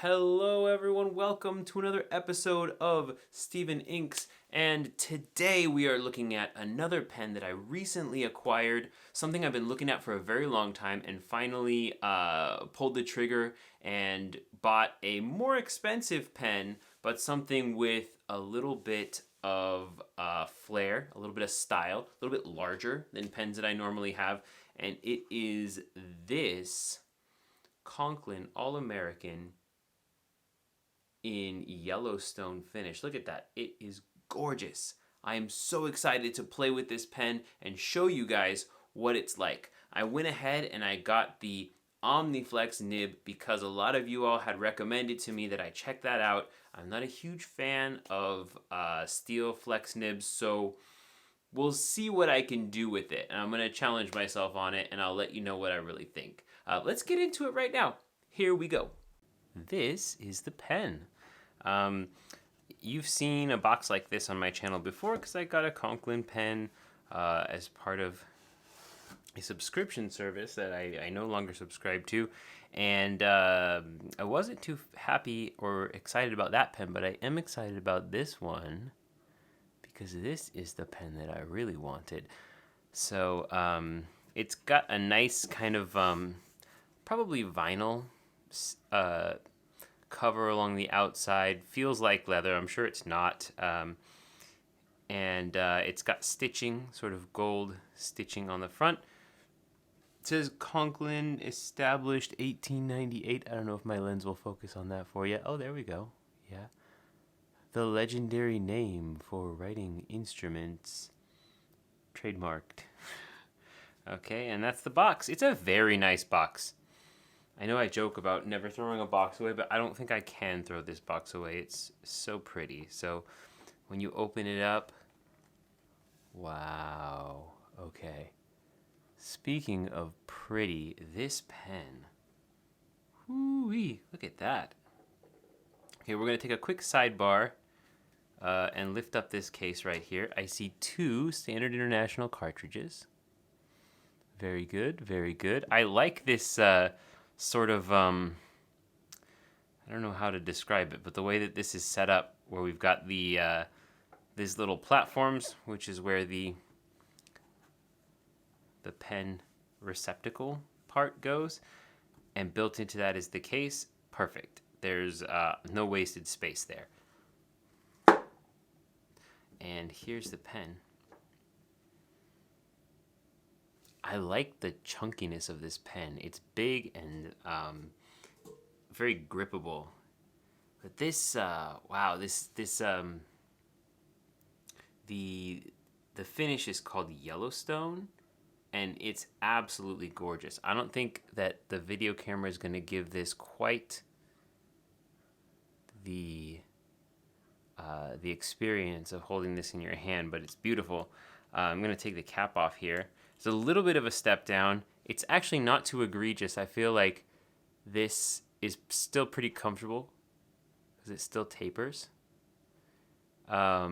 Hello everyone, welcome to another episode of Steven Inks, and today we are looking at another pen that I recently acquired, something I've been looking at for a very long time, and finally pulled the trigger and bought a more expensive pen, but something with a little bit of flair, a little bit of style, a little bit larger than pens that I normally have, and it is this Conklin All-American in Yellowstone finish. Look at that. It is gorgeous. I am so excited to play with this pen and show you guys what it's like. I went ahead and I got the Omniflex nib because a lot of you all had recommended to me that I check that out. I'm not a huge fan of steel flex nibs, so we'll see what I can do with it. And I'm going to challenge myself on it, and I'll let you know what I really think. Let's get into it right now. Here we go. This is the pen. You've seen a box like this on my channel before because I got a Conklin pen as part of a subscription service that I no longer subscribe to. And I wasn't too happy or excited about that pen, but I am excited about this one because this is the pen that I really wanted. So it's got a nice kind of probably vinyl cover along the outside. Feels like leather. I'm sure it's not. And it's got stitching, sort of gold stitching on the front. It says Conklin, established 1898. I don't know if my lens will focus on that for you. Oh, there we go. Yeah. The legendary name for writing instruments. Trademarked. Okay, and that's the box. It's a very nice box. I know I joke about never throwing a box away, but I don't think I can throw this box away. It's so pretty. So when you open it up, wow. Okay. Speaking of pretty, this pen. Whoo-wee, look at that. Okay, we're going to take a quick sidebar and lift up this case right here. I see 2 standard international cartridges. Very good, very good. I like this sort of, I don't know how to describe it, but the way that this is set up, where we've got the these little platforms, which is where the pen receptacle part goes, and built into that is the case. Perfect. There's no wasted space there. And here's the pen. I like the chunkiness of this pen. It's big and very grippable. But this, wow, the finish is called Yellowstone, and it's absolutely gorgeous. I don't think that the video camera is going to give this quite the experience of holding this in your hand, but it's beautiful. I'm going to take the cap off here. It's a little bit of a step down. It's actually not too egregious. I feel like this is still pretty comfortable because it still tapers. Yeah,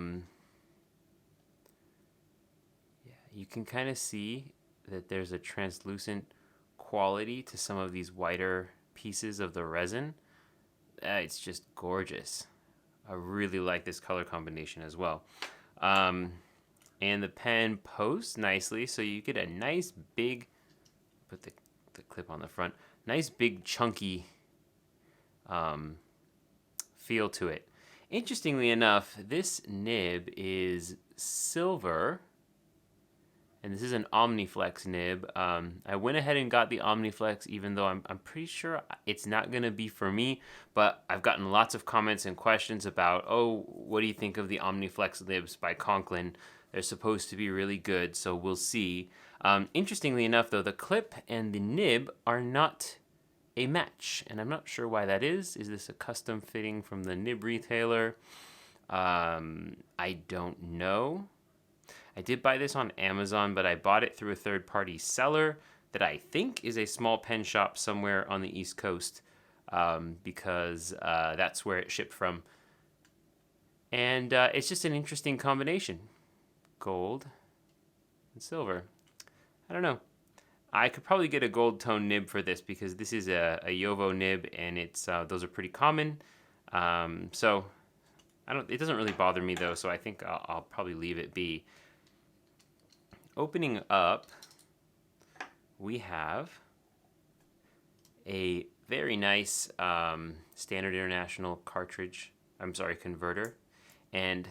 you can kind of see that there's a translucent quality to some of these whiter pieces of the resin. It's just gorgeous. I really like this color combination as well. And the pen posts nicely, so you get a nice big, put the clip on the front, nice big chunky feel to it. Interestingly enough, this nib is silver, and this is an Omniflex nib. I went ahead and got the Omniflex, even though I'm pretty sure it's not going to be for me, but I've gotten lots of comments and questions about, oh, what do you think of the Omniflex nibs by Conklin? They're supposed to be really good, so we'll see. Interestingly enough, though, the clip and the nib are not a match, and I'm not sure why that is. Is this a custom fitting from the nib retailer? I don't know. I did buy this on Amazon, but I bought it through a third-party seller that I think is a small pen shop somewhere on the East Coast, because that's where it shipped from. And it's just an interesting combination. Gold and silver. I don't know. I could probably get a gold tone nib for this because this is a Yovo nib, and it's those are pretty common. So it doesn't really bother me though, so I think I'll probably leave it be. Opening up, we have a very nice Standard International converter. And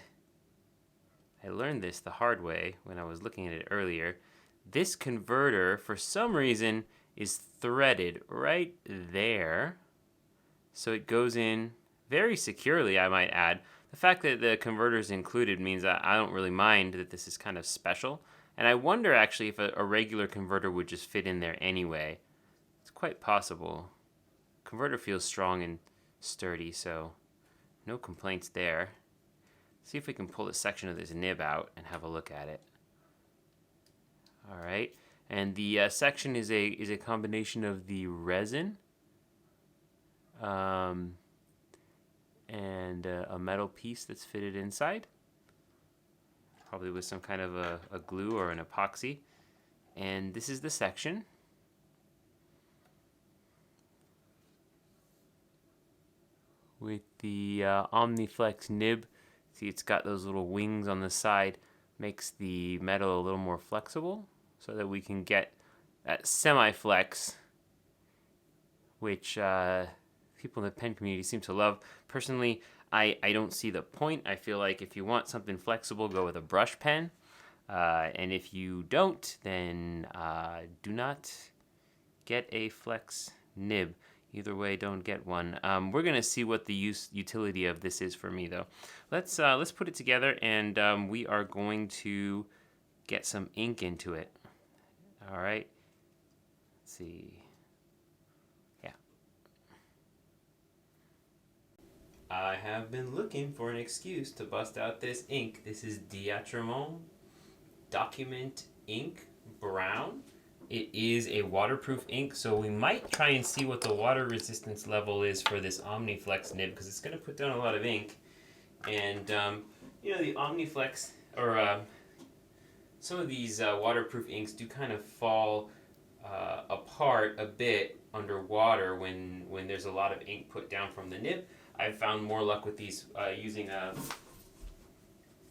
I learned this the hard way when I was looking at it earlier. This converter, for some reason, is threaded right there. So it goes in very securely, I might add. The fact that the converter is included means that I don't really mind that this is kind of special. And I wonder actually if a regular converter would just fit in there anyway. It's quite possible. Converter feels strong and sturdy, so no complaints there. See if we can pull a section of this nib out and have a look at it. All right, and the section is a combination of the resin and a metal piece that's fitted inside, probably with some kind of a glue or an epoxy. And this is the section. With the Omniflex nib, see it's got those little wings on the side, makes the metal a little more flexible so that we can get that semi-flex, which people in the pen community seem to love. Personally, I don't see the point. I feel like if you want something flexible, go with a brush pen. And if you don't, then do not get a flex nib. Either way, don't get one. We're gonna see what the utility of this is for me, though. Let's put it together, and we are going to get some ink into it. All right. Let's see. Yeah. I have been looking for an excuse to bust out this ink. This is Atramentis Document Brown. It is a waterproof ink, so we might try and see what the water resistance level is for this Omniflex nib, because it's going to put down a lot of ink. And, you know, the Omniflex, or some of these waterproof inks do kind of fall apart a bit underwater when there's a lot of ink put down from the nib. I've found more luck with these using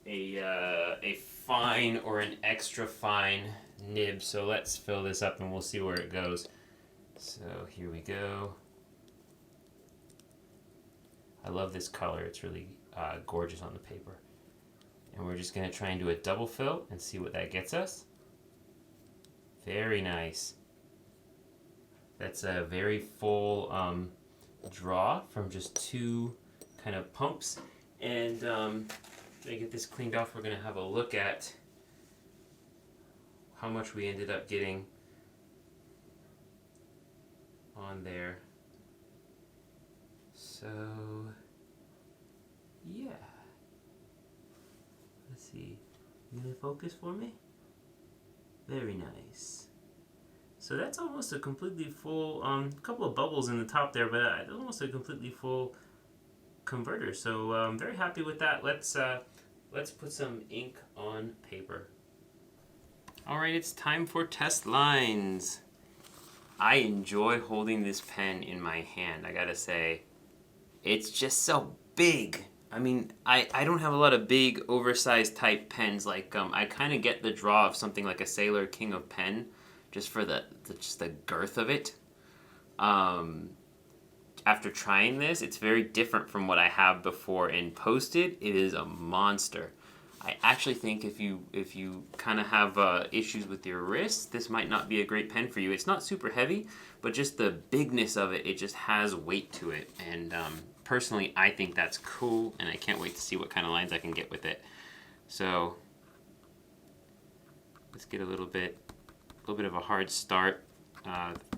a fine or an extra fine nib. So let's fill this up and we'll see where it goes. So here we go. I love this color. It's really gorgeous on the paper. And we're just going to try and do a double fill and see what that gets us. Very nice. That's a very full draw from just two kind of pumps. And to get this cleaned off, we're going to have a look at how much we ended up getting on there. So, yeah. Let's see. You gonna focus for me? Very nice. So that's almost a completely full, couple of bubbles in the top there, but almost a completely full converter. So I'm very happy with that. Let's put some ink on paper. All right, it's time for test lines. I enjoy holding this pen in my hand. I gotta say, it's just so big. I mean, I don't have a lot of big, oversized type pens. Like I kind of get the draw of something like a Sailor King of Pen, just for just the girth of it. After trying this, it's very different from what I have before. And posted, it is a monster. I actually think if you kind of have issues with your wrists, this might not be a great pen for you. It's not super heavy, but just the bigness of it, it just has weight to it. And personally, I think that's cool, and I can't wait to see what kind of lines I can get with it. So let's get a little bit of a hard start.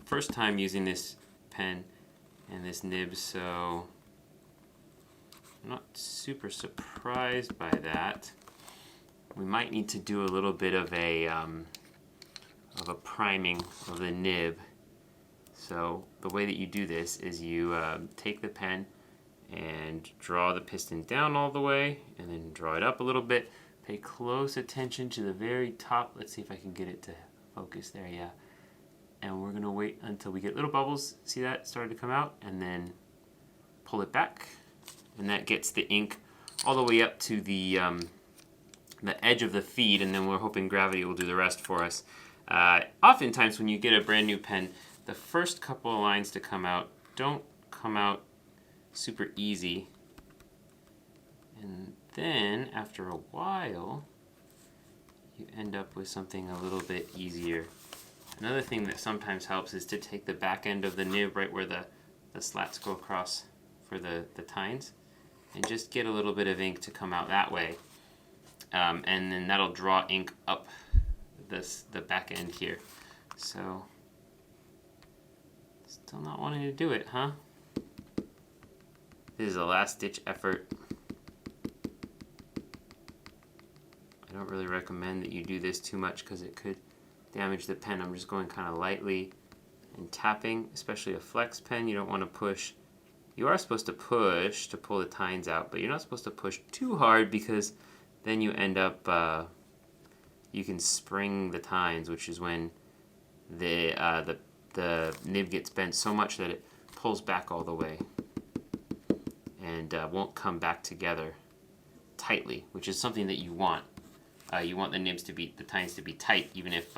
First time using this pen and this nib, so I'm not super surprised by that. We might need to do a little bit of a priming of the nib. So the way that you do this is you take the pen and draw the piston down all the way, and then draw it up a little bit. Pay close attention to the very top. Let's see if I can get it to focus there, yeah. and we're gonna wait until we get little bubbles. See that started to come out, and then pull it back, and that gets the ink all the way up to the edge of the feed, and then we're hoping gravity will do the rest for us. Oftentimes when you get a brand new pen, the first couple of lines to come out don't come out super easy, and then after a while you end up with something a little bit easier. Another thing that sometimes helps is to take the back end of the nib right where the slats go across for the tines, and just get a little bit of ink to come out that way, and then that'll draw ink up the back end here. So still not wanting to do it, huh? This is a last ditch effort. I don't really recommend that you do this too much because it could damage the pen. I'm just going kind of lightly and tapping, especially a flex pen. You don't want to push. You are supposed to push to pull the tines out, but you're not supposed to push too hard because then you end up, you can spring the tines, which is when the nib gets bent so much that it pulls back all the way and won't come back together tightly, which is something that you want. You want the tines to be tight, even if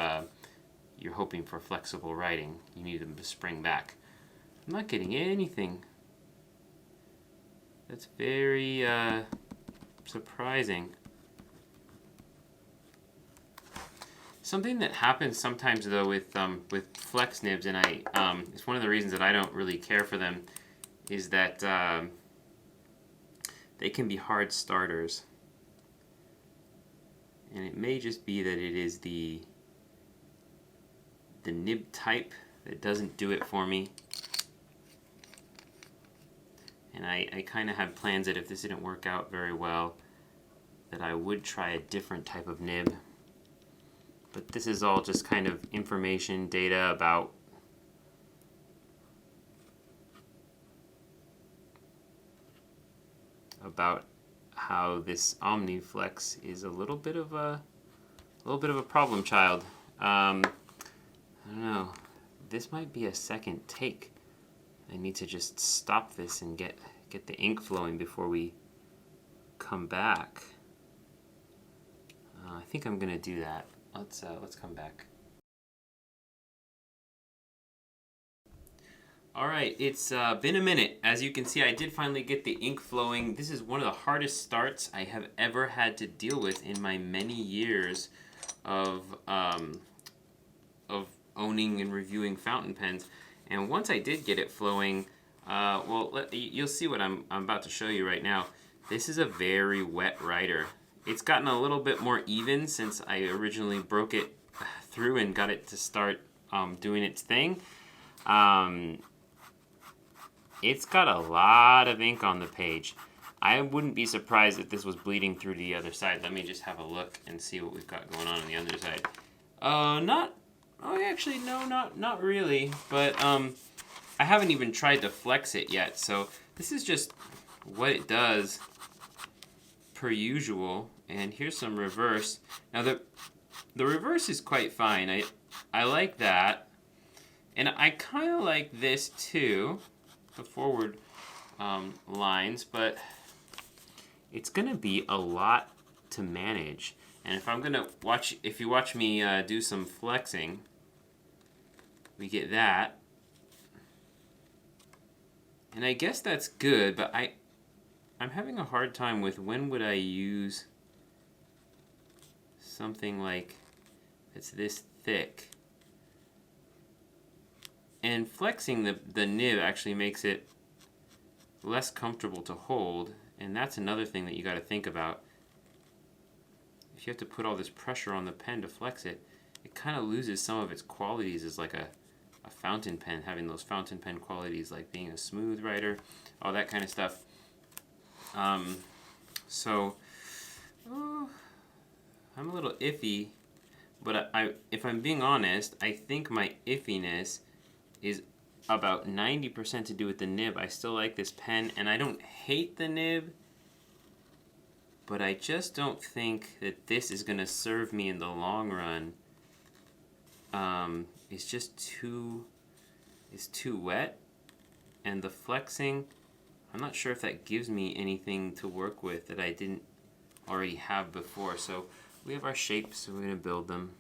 you're hoping for flexible writing. You need them to spring back. I'm not getting anything. That's very surprising. Something that happens sometimes though with flex nibs, and it's one of the reasons that I don't really care for them, is that they can be hard starters. And it may just be that it is the nib type that doesn't do it for me. And I kind of had plans that if this didn't work out very well, that I would try a different type of nib. But this is all just kind of information, data about how this Omniflex is a little bit of a problem child. I don't know. This might be a second take. I need to just stop this and get the ink flowing before we come back. I think I'm gonna do that. Let's come back. Alright, it's been a minute. As you can see, I did finally get the ink flowing. This is one of the hardest starts I have ever had to deal with in my many years of owning and reviewing fountain pens. And once I did get it flowing, you'll see what I'm about to show you right now. This is a very wet writer. It's gotten a little bit more even since I originally broke it through and got it to start doing its thing. It's got a lot of ink on the page. I wouldn't be surprised if this was bleeding through to the other side. Let me just have a look and see what we've got going on the other side. Actually, no, not really. But I haven't even tried to flex it yet. So this is just what it does per usual. And here's some reverse. Now the reverse is quite fine. I like that. And I kind of like this too, the forward lines, but it's gonna be a lot to manage. And if you watch me do some flexing, we get that. And I guess that's good, but I'm having a hard time with when would I use something like it's this thick. And flexing the nib actually makes it less comfortable to hold, and that's another thing that you got to think about. If you have to put all this pressure on the pen to flex it, it kind of loses some of its qualities as like a fountain pen, having those fountain pen qualities like being a smooth writer, all that kind of stuff. I'm a little iffy, but if I'm being honest, I think my iffiness is about 90% to do with the nib. I still like this pen, and I don't hate the nib, but I just don't think that this is going to serve me in the long run is just too wet, and the flexing, I'm not sure if that gives me anything to work with that I didn't already have before. So we have our shapes, so we're going to build them.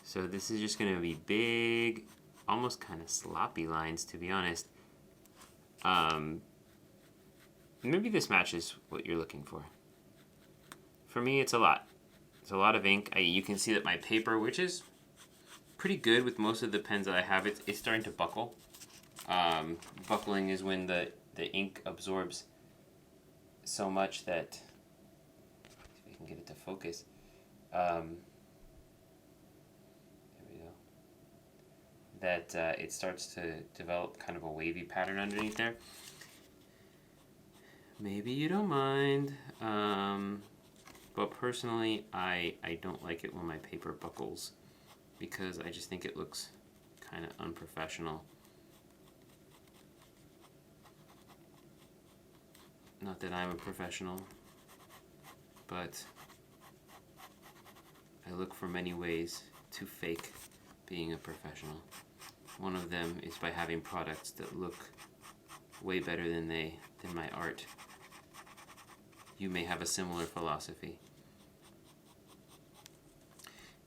So this is just going to be big, almost kind of sloppy lines, to be honest. Maybe this matches what you're looking for. For me, it's a lot. It's a lot of ink. You can see that my paper, which is pretty good with most of the pens that I have, it's starting to buckle. Buckling is when the ink absorbs so much that, if we can get it to focus, there we go, that it starts to develop kind of a wavy pattern underneath there. Maybe you don't mind, but personally I don't like it when my paper buckles, because I just think it looks kind of unprofessional. Not that I'm a professional, but I look for many ways to fake being a professional. One of them is by having products that look way better than my art. You may have a similar philosophy.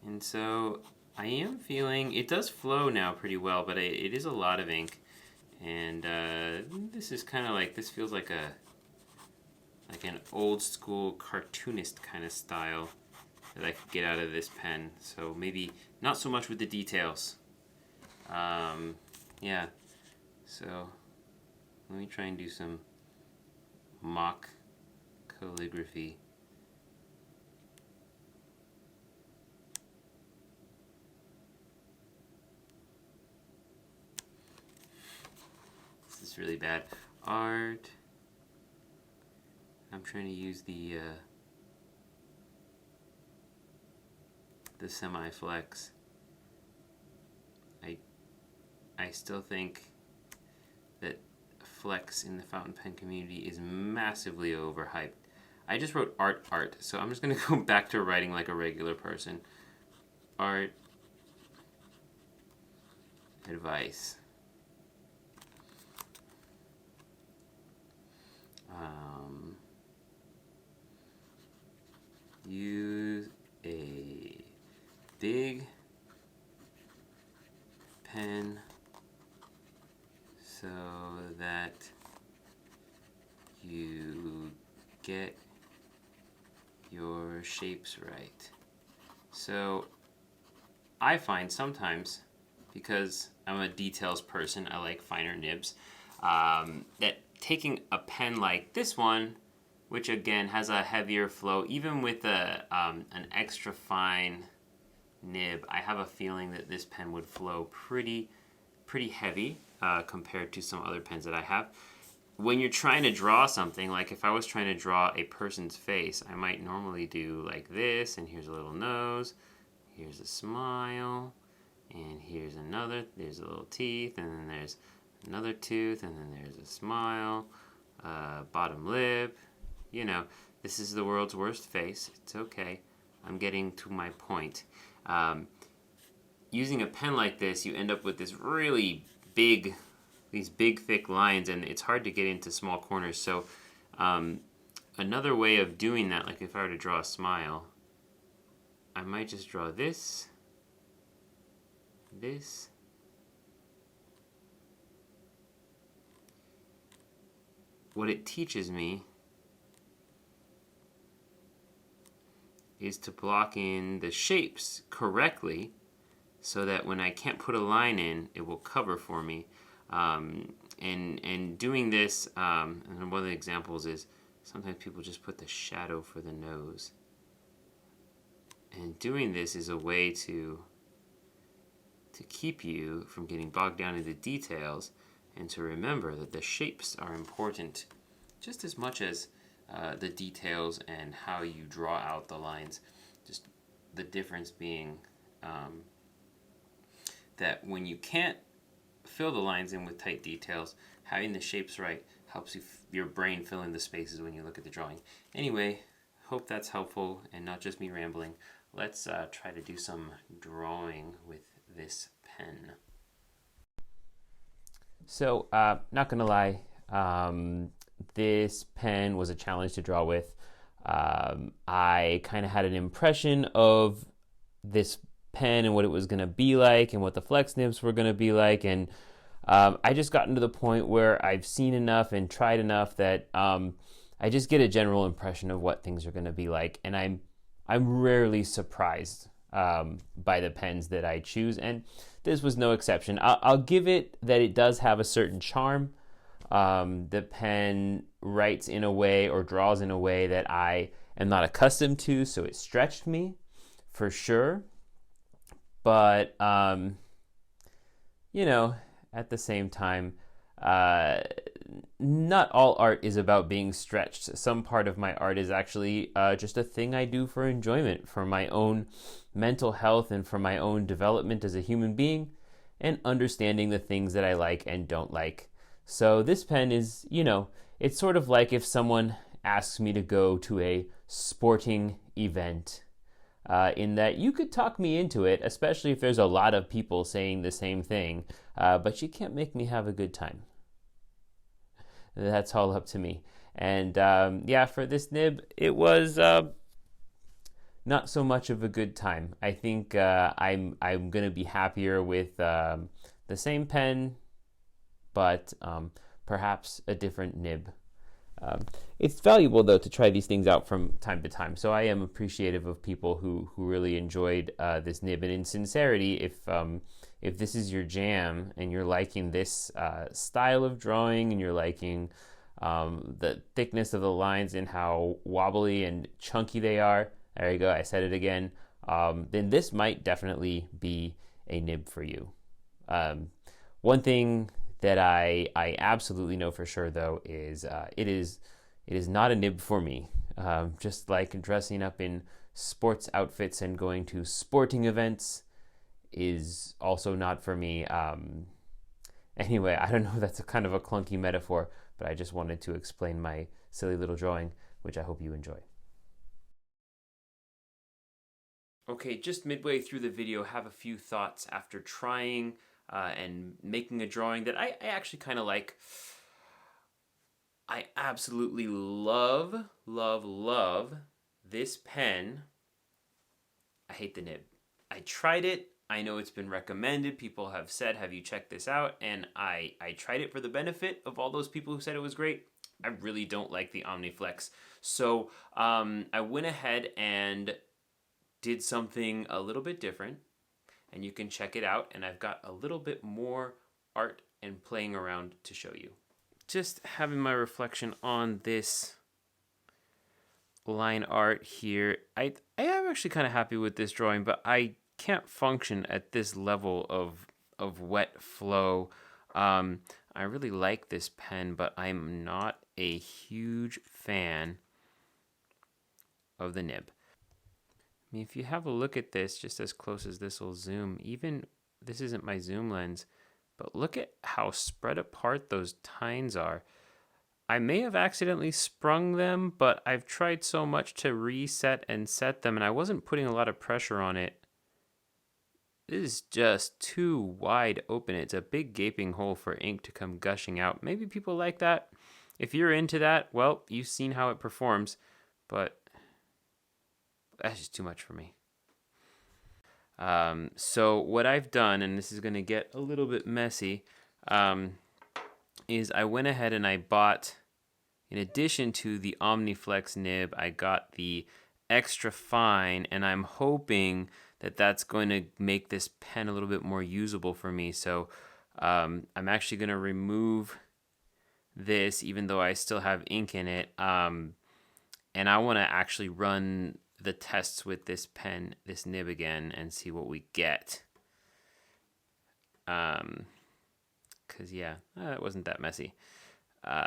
And so I am feeling, it does flow now pretty well, but it is a lot of ink. And this is kind of like, this feels like an old school cartoonist kind of style that I could get out of this pen. So maybe not so much with the details. Yeah, so let me try and do some mock calligraphy. This is really bad. Art. I'm trying to use the semi-flex. I still think that flex in the fountain pen community is massively overhyped. I just wrote art, so I'm just going to go back to writing like a regular person. Art advice. Use a big pen so that you get your shapes right. So I find sometimes, because I'm a details person, I like finer nibs, that taking a pen like this one, which again has a heavier flow, even with an extra fine nib, I have a feeling that this pen would flow pretty heavy compared to some other pens that I have. When you're trying to draw something, like if I was trying to draw a person's face, I might normally do like this, and here's a little nose, here's a smile, and here's another, there's a little teeth, and then there's another tooth, and then there's a smile, bottom lip. You know, this is the world's worst face. It's okay. I'm getting to my point. Using a pen like this, you end up with this really big, these big thick lines, and it's hard to get into small corners. So another way of doing that, like if I were to draw a smile, I might just draw this, this, what it teaches me is to block in the shapes correctly so that when I can't put a line in, it will cover for me. And doing this, and one of the examples is sometimes people just put the shadow for the nose. And doing this is a way to keep you from getting bogged down in the details, and to remember that the shapes are important just as much as the details and how you draw out the lines. Just the difference being that when you can't fill the lines in with tight details, having the shapes right helps your brain fill in the spaces when you look at the drawing. Anyway, Hope that's helpful and not just me rambling. Let's try to do some drawing with this pen. So, not gonna lie, this pen was a challenge to draw with. I kind of had an impression of this pen and what it was gonna be like and what the flex nibs were gonna be like, and I just gotten to the point where I've seen enough and tried enough that I just get a general impression of what things are gonna be like, and I'm rarely surprised by the pens that I choose, and this was no exception. I'll give it that it does have a certain charm. The pen writes in a way or draws in a way that I am not accustomed to, so it stretched me for sure. But, you know, at the same time, not all art is about being stretched. Some part of my art is actually just a thing I do for enjoyment, for my own mental health and for my own development as a human being and understanding the things that I like and don't like. So this pen is, you know, it's sort of like if someone asks me to go to a sporting event, in that you could talk me into it, especially if there's a lot of people saying the same thing, but you can't make me have a good time. That's all up to me. And yeah, for this nib, it was not so much of a good time. I think I'm gonna be happier with the same pen, but perhaps a different nib. It's valuable though to try these things out from time to time. So I am appreciative of people who really enjoyed this nib. And in sincerity, if this is your jam and you're liking this style of drawing and you're liking the thickness of the lines and how wobbly and chunky they are, there you go, I said it again, then this might definitely be a nib for you. One thing that I absolutely know for sure though is it is not a nib for me. Just like dressing up in sports outfits and going to sporting events is also not for me. Anyway, I don't know if that's a kind of a clunky metaphor, but I just wanted to explain my silly little drawing, which I hope you enjoy. Okay, just midway through the video, have a few thoughts after trying and making a drawing that I actually kind of like. I absolutely love this pen. I hate the nib. I tried it. I know it's been recommended. People have said, have you checked this out? And I tried it for the benefit of all those people who said it was great. I really don't like the Omniflex. So I went ahead and did something a little bit different. And you can check it out. And I've got a little bit more art and playing around to show you. Just having my reflection on this line art here. I am actually kind of happy with this drawing, but I can't function at this level of wet flow. I really like this pen, but I'm not a huge fan of the nib. I mean, if you have a look at this, just as close as this will zoom, even this isn't my zoom lens, but look at how spread apart those tines are. I may have accidentally sprung them, but I've tried so much to reset and set them, and I wasn't putting a lot of pressure on it. This is just too wide open. It's a big gaping hole for ink to come gushing out. Maybe people like that. If you're into that, well, you've seen how it performs, but that's just too much for me. So what I've done, and this is going to get a little bit messy, is I went ahead and I bought, in addition to the Omniflex nib, I got the extra fine, and I'm hoping that that's going to make this pen a little bit more usable for me. So I'm actually going to remove this, even though I still have ink in it, and I want to actually run the tests with this pen, this nib again, and see what we get. Cause yeah, it wasn't that messy. All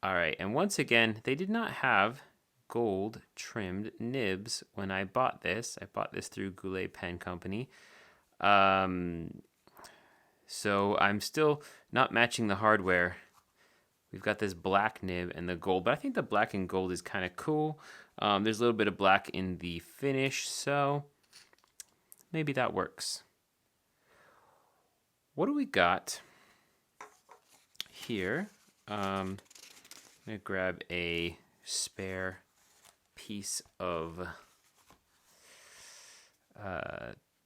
right, and once again, they did not have gold trimmed nibs when I bought this. I bought this through Goulet Pen Company. So I'm still not matching the hardware, we've got this black nib and the gold, but I think the black and gold is kind of cool. There's a little bit of black in the finish, so maybe that works. What do we got here? I'm gonna grab a spare piece of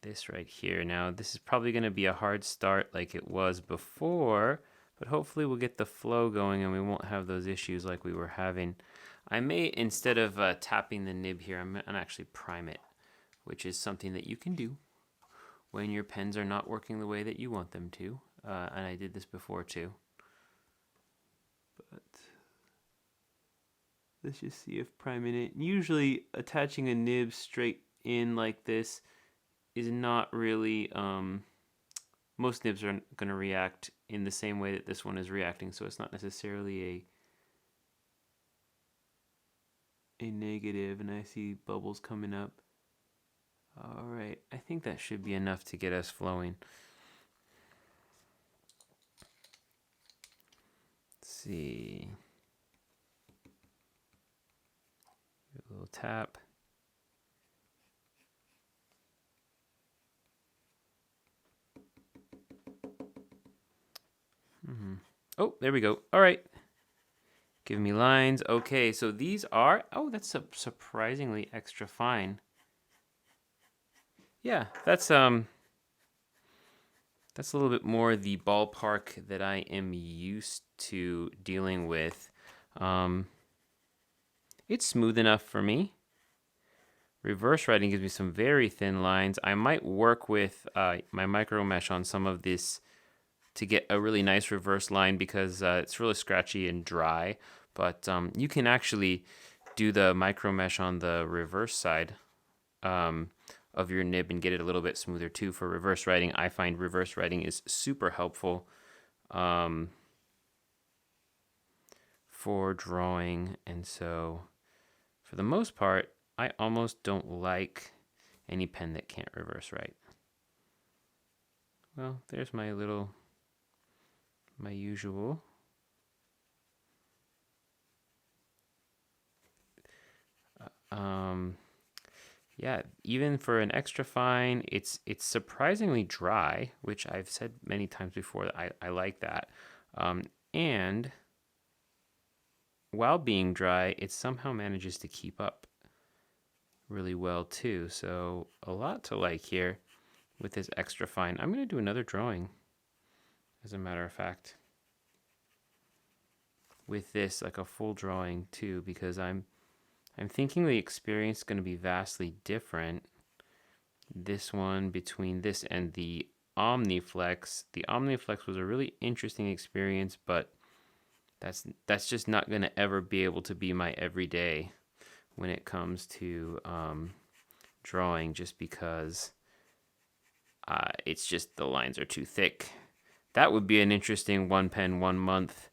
this right here. Now, this is probably going to be a hard start like it was before, but hopefully we'll get the flow going and we won't have those issues like we were having. I may, instead of tapping the nib here, I'm going to actually prime it, which is something that you can do when your pens are not working the way that you want them to. And I did this before too. But let's just see if priming it. Usually attaching a nib straight in like this is not really, most nibs are going to react in the same way that this one is reacting, so it's not necessarily a negative, and I see bubbles coming up. All right, I think that should be enough to get us flowing. Let's see. A little tap. Oh, there we go. All right. Give me lines. Okay, so these are, oh, that's surprisingly extra fine. Yeah, that's a little bit more the ballpark that I am used to dealing with. It's smooth enough for me. Reverse writing gives me some very thin lines. I might work with my micro mesh on some of this to get a really nice reverse line because it's really scratchy and dry. But you can actually do the micro mesh on the reverse side of your nib and get it a little bit smoother too for reverse writing. I find reverse writing is super helpful for drawing, and so for the most part, I almost don't like any pen that can't reverse write. Well, there's my usual. Yeah, even for an extra fine, it's surprisingly dry, which I've said many times before that I like that. And while being dry, it somehow manages to keep up really well too. So a lot to like here with this extra fine. I'm going to do another drawing, as a matter of fact, with this, like a full drawing too, because I'm thinking the experience is going to be vastly different. This one between this and the Omniflex. The Omniflex was a really interesting experience, but that's just not going to ever be able to be my everyday when it comes to drawing, just because it's just the lines are too thick. That would be an interesting 1 pen, 1 month,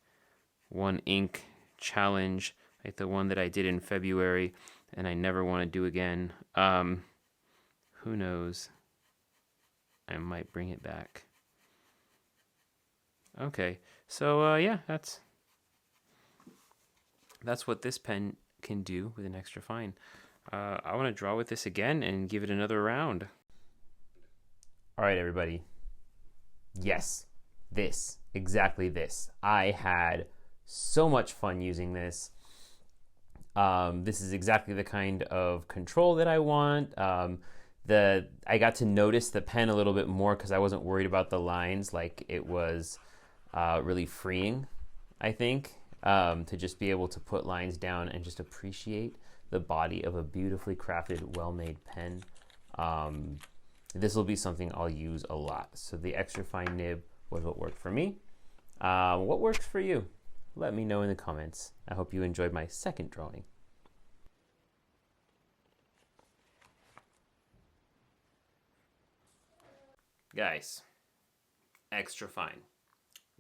1 ink challenge, like the one that I did in February and I never want to do again. Who knows? I might bring it back. Okay, so yeah, that's what this pen can do with an extra fine. I want to draw with this again and give it another round. All right, everybody. Yes, exactly this. I had so much fun using this. This is exactly the kind of control that I want. I got to notice the pen a little bit more because I wasn't worried about the lines. Like, it was really freeing, I think, to just be able to put lines down and just appreciate the body of a beautifully crafted, well-made pen. This will be something I'll use a lot. So the extra fine nib was what worked for me. What works for you? Let me know in the comments. I hope you enjoyed my second drawing. Guys, extra fine.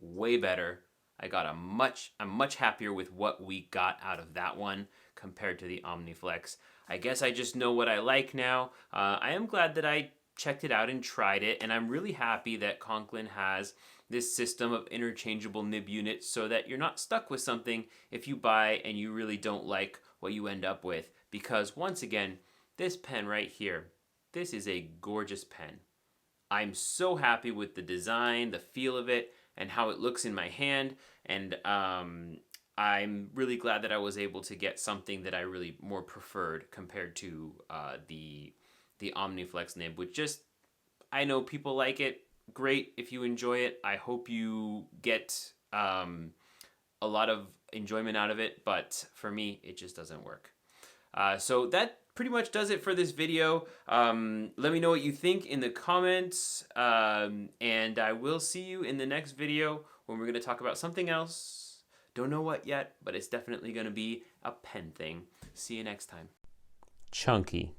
Way better. I'm much happier with what we got out of that one compared to the Omniflex. I guess I just know what I like now. I am glad that I checked it out and tried it, and I'm really happy that Conklin has this system of interchangeable nib units so that you're not stuck with something if you buy and you really don't like what you end up with. Because once again, this pen right here, this is a gorgeous pen. I'm so happy with the design, the feel of it, and how it looks in my hand, and I'm really glad that I was able to get something that I really more preferred compared to the Omniflex nib, which just, I know people like it. Great if you enjoy it. I hope you get a lot of enjoyment out of it, but for me, it just doesn't work. So that pretty much does it for this video. Let me know what you think in the comments, and I will see you in the next video when we're going to talk about something else. Don't know what yet, but it's definitely going to be a pen thing. See you next time. Chunky.